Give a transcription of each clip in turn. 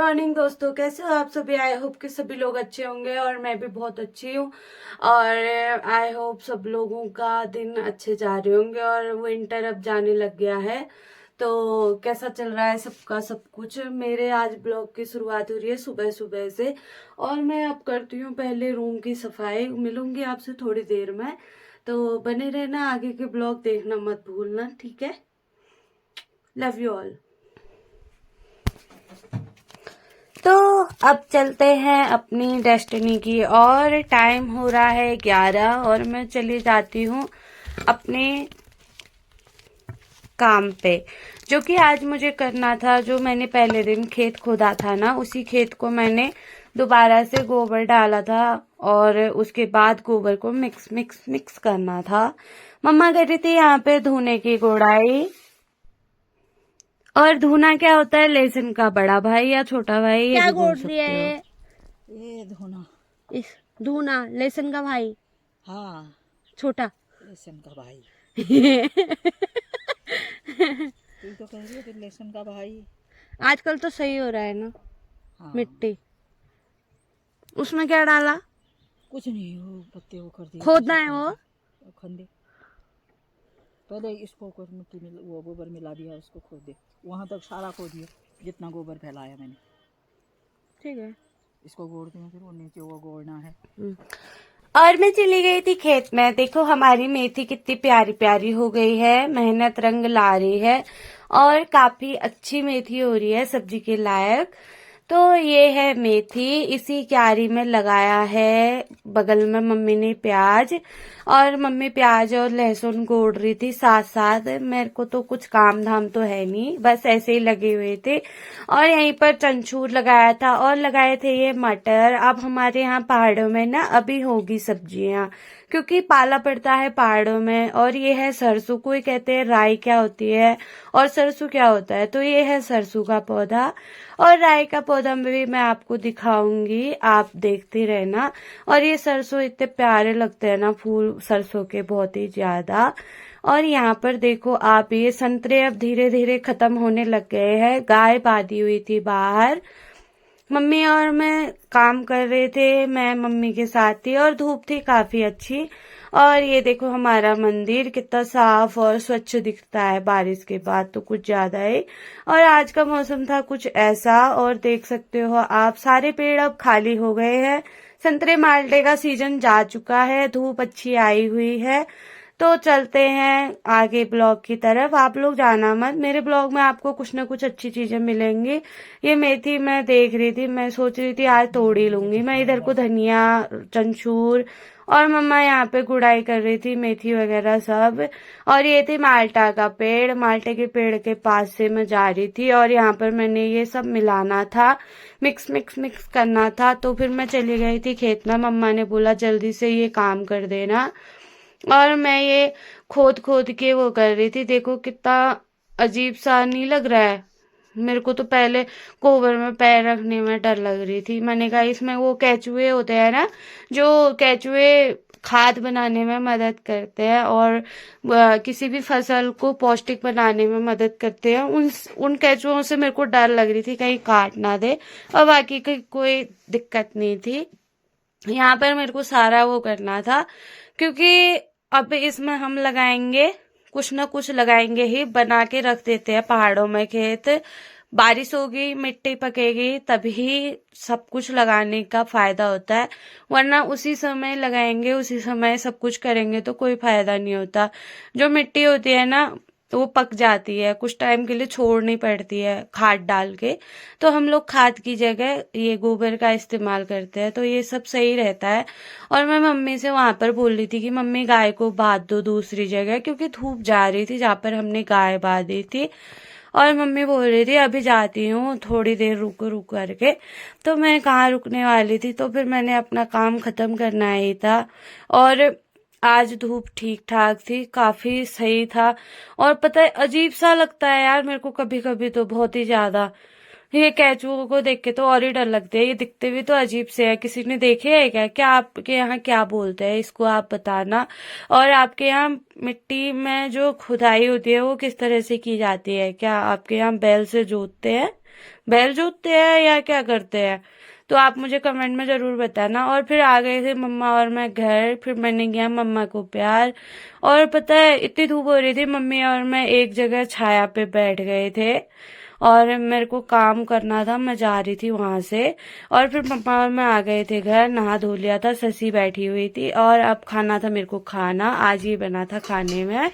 Morning दोस्तों, कैसे हो आप सभी। आई होप कि सभी लोग अच्छे होंगे और मैं भी बहुत अच्छी हूँ। और आई होप सब लोगों का दिन अच्छे जा रहे होंगे। और विंटर अब जाने लग गया है, तो कैसा चल रहा है सबका सब कुछ। मेरे आज ब्लॉग की शुरुआत हो रही है सुबह सुबह से, और मैं अब करती हूँ पहले रूम की सफाई। मिलूंगी आपसे थोड़ी देर में, तो बने रहना, आगे के ब्लॉग देखना मत भूलना, ठीक है। Love you all. तो अब चलते हैं अपनी डेस्टिनी की और। टाइम हो रहा है 11 और मैं चली जाती हूँ अपने काम पे, जो कि आज मुझे करना था। जो मैंने पहले दिन खेत खोदा था ना, उसी खेत को मैंने दोबारा से गोबर डाला था और उसके बाद गोबर को मिक्स मिक्स मिक्स करना था। मम्मा कह रही थी यहाँ पे धोने की गुड़ाई। और धुना क्या होता है, लहसुन का बड़ा भाई या छोटा भाई, ये क्या भी बोल गोड़ रही सकते हो। है ये धोना। इस धूना लहसुन का भाई हाँ, छोटा। लहसुन का भाई। तू तो कह रही है कि लहसुन का भाई। आजकल तो सही हो रहा है ना। हाँ, मिट्टी उसमें क्या डाला, कुछ नहीं, वो पत्ते वो कर दिए थे खोदना है सुखा वो। के खंदे। पहले इसको कुछ मिट्टी में वो गोबर मिला दिया, उसको खोद दे। वहाँ तक सारा खोद दिया जितना गोबर फैलाया मैंने। ठीक है। इसको गोड़ते हैं, फिर वो नीचे वो गोड़ना है। और मैं चली गई थी खेत में। देखो हमारी मेथी कितनी प्यारी प्यारी हो गई है, मेहनत रंग ला रही है और काफी अच्छी मेथी हो रही है सब्जी के लायक। तो ये है मेथी, इसी क्यारी में लगाया है। बगल में मम्मी ने प्याज, और मम्मी प्याज और लहसुन गोड़ रही थी साथ साथ। मेरे को तो कुछ काम धाम तो है नहीं, बस ऐसे ही लगे हुए थे। और यहीं पर चंचूर लगाया था और लगाए थे ये मटर। अब हमारे यहाँ पहाड़ों में ना अभी होगी सब्जियां, क्योंकि पाला पड़ता है पहाड़ों में। और ये है सरसों, कोई कहते हैं राई क्या होती है और सरसों क्या होता है, तो ये है सरसों का पौधा। और राई का पौधा भी मैं आपको दिखाऊंगी, आप देखते रहना। और ये सरसों इतने प्यारे लगते हैं ना, फूल सरसों के बहुत ही ज्यादा। और यहाँ पर देखो आप, ये संतरे अब धीरे धीरे खत्म होने लग गए हैं। गाय बांधी हुई थी बाहर, मम्मी और मैं काम कर रहे थे, मैं मम्मी के साथ थी और धूप थी काफी अच्छी। और ये देखो हमारा मंदिर कितना साफ और स्वच्छ दिखता है बारिश के बाद, तो कुछ ज्यादा ही। और आज का मौसम था कुछ ऐसा, और देख सकते हो आप सारे पेड़ अब खाली हो गए हैं। संतरे माल्टे का सीजन जा चुका है, धूप अच्छी आई हुई है। तो चलते हैं आगे ब्लॉग की तरफ। आप लोग जाना मत, मेरे ब्लॉग में आपको कुछ ना कुछ अच्छी चीजें मिलेंगी। ये मेथी मैं देख रही थी, मैं सोच रही थी आज तोड़ ही लूंगी मैं। इधर को धनिया, चंचूर, और मम्मा यहाँ पे गुड़ाई कर रही थी मेथी वगैरह सब। और ये थी माल्टा का पेड़, माल्टे के पेड़ के पास से मैं जा रही थी और यहाँ पर मैंने ये सब मिलाना था, मिक्स मिक्स मिक्स करना था। तो फिर मैं चली गई थी खेत में, मम्मा ने बोला जल्दी से ये काम कर देना। और मैं ये खोद खोद के वो कर रही थी। देखो कितना अजीब सा नहीं लग रहा है। मेरे को तो पहले गोबर में पैर रखने में डर लग रही थी। मैंने कहा इसमें वो केचुए होते हैं ना, जो केचुए खाद बनाने में मदद करते हैं और किसी भी फसल को पौष्टिक बनाने में मदद करते हैं, उन केचुओं से मेरे को डर लग रही थी कहीं काट ना दे। और बाकी कोई दिक्कत नहीं थी। यहाँ पर मेरे को सारा वो करना था, क्योंकि अब इसमें हम लगाएंगे, कुछ ना कुछ लगाएंगे ही। बना के रख देते हैं पहाड़ों में खेत, बारिश होगी मिट्टी पकेगी तभी सब कुछ लगाने का फायदा होता है। वरना उसी समय लगाएंगे उसी समय सब कुछ करेंगे तो कोई फायदा नहीं होता। जो मिट्टी होती है ना, तो वो पक जाती है, कुछ टाइम के लिए छोड़नी पड़ती है खाद डाल के। तो हम लोग खाद की जगह ये गोबर का इस्तेमाल करते हैं, तो ये सब सही रहता है। और मैं मम्मी से वहां पर बोल रही थी कि मम्मी गाय को बांध दो दूसरी जगह, क्योंकि धूप जा रही थी जहाँ पर हमने गाय बांधी थी। और मम्मी बोल रही थी अभी जाती हूँ, थोड़ी देर रुक रुक करके। तो मैं कहाँ रुकने वाली थी, तो फिर मैंने अपना काम खत्म करना ही था। और आज धूप ठीक ठाक थी, काफी सही था। और पता है अजीब सा लगता है यार मेरे को कभी कभी तो, बहुत ही ज्यादा। ये कैचुओं को देख के तो और ही डर लगते हैं, ये दिखते भी तो अजीब से है। किसी ने देखे है क्या? क्या आपके यहाँ क्या बोलते हैं इसको, आप बताना। और आपके यहाँ मिट्टी में जो खुदाई होती है वो किस तरह से की जाती है? क्या आपके यहाँ बैल से जोतते हैं? बैल जोतते हैं या क्या करते हैं? तो आप मुझे कमेंट में जरूर बताना। और फिर आ गए थे मम्मा और मैं घर, फिर मैंने किया मम्मा को प्यार। और पता है इतनी धूप हो रही थी, मम्मी और मैं एक जगह छाया पे बैठ गए थे और मेरे को काम करना था, मैं जा रही थी वहां से। और फिर मम्मा और मैं आ गए थे घर, नहा धो लिया था, ससी बैठी हुई थी और अब खाना था मेरे को खाना, आज ही बना था खाने में।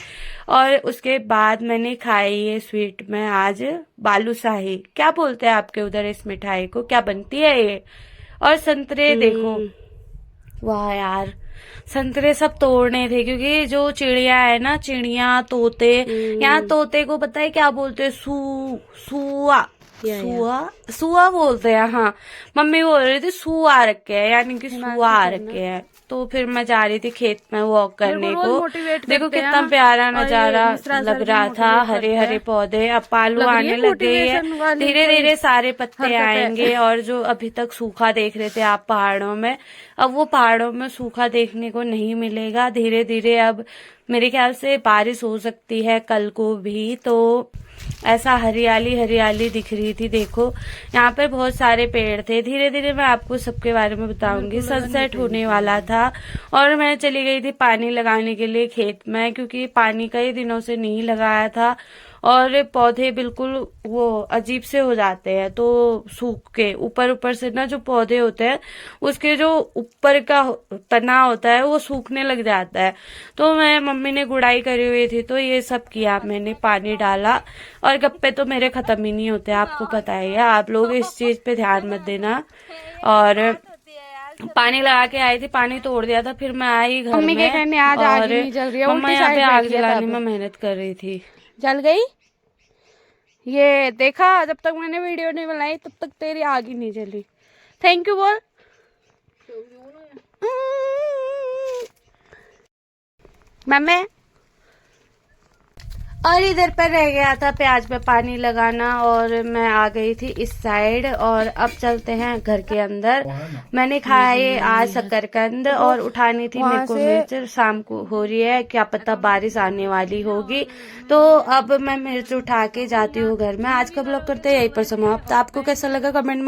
और उसके बाद मैंने खाई ये स्वीट में आज बालूशाही, क्या बोलते हैं आपके उधर इस मिठाई को, क्या बनती है ये? और संतरे देखो, वाह यार, संतरे सब तोड़ने थे क्योंकि जो चिड़िया है ना, चिड़िया तोते, यहाँ तोते को पता है क्या बोलते हैं? सुआ सुआ बोलते हैं। हाँ, मम्मी बोल रही थी सुआ रखे है, यानी कि सुआ रखे है। तो फिर मैं जा रही थी खेत में वॉक करने को। देखो कितना प्यारा नजारा लग रहा था, हरे हरे पौधे, अब पालू आने लग गई है, धीरे धीरे सारे पत्ते आएंगे। और जो अभी तक सूखा देख रहे थे आप पहाड़ों में, अब वो पहाड़ों में सूखा देखने को नहीं मिलेगा। धीरे धीरे अब मेरे ख्याल से बारिश हो सकती है कल को भी। तो ऐसा हरियाली हरियाली दिख रही थी। देखो यहाँ पे बहुत सारे पेड़ थे। धीरे धीरे मैं आपको सबके बारे में बताऊंगी। सनसेट होने वाला था और मैं चली गई थी पानी लगाने के लिए खेत में, क्योंकि पानी कई दिनों से नहीं लगाया था और पौधे बिल्कुल वो अजीब से हो जाते हैं। तो सूख के ऊपर ऊपर से ना जो पौधे होते हैं उसके जो ऊपर का तना होता है वो सूखने लग जाता है। तो मैं मम्मी ने गुड़ाई करी हुई थी तो ये सब किया मैंने, पानी डाला। और गप्पे तो मेरे खत्म ही नहीं होते, आपको पता ही है। आप लोग इस चीज पे ध्यान मत देना। और पानी लगा के आई थी, पानी तोड़ दिया था, फिर मैं आई घर मम्मी के में कहने आज आग ही नहीं जल रही है, मम्मा उल्टी यहाँ पे साइड आग बैठ गया था जलाने अब। में मेहनत कर रही थी। जल गई। ये देखा, जब तक मैंने वीडियो नहीं बनाई तब तक तेरी आग ही नहीं जली। थैंक यू बोल। मम्मी और इधर पर रह गया था प्याज पे पानी लगाना और मैं आ गई थी इस साइड। और अब चलते हैं घर के अंदर। मैंने खाए आज शकरकंद और उठानी थी मेरे को मिर्च, शाम को हो रही है, क्या पता बारिश आने वाली होगी। तो अब मैं मिर्च उठा के जाती हूँ घर में। आज का ब्लॉग करते हैं यहीं पर समाप्त। आपको कैसा लगा कमेंट में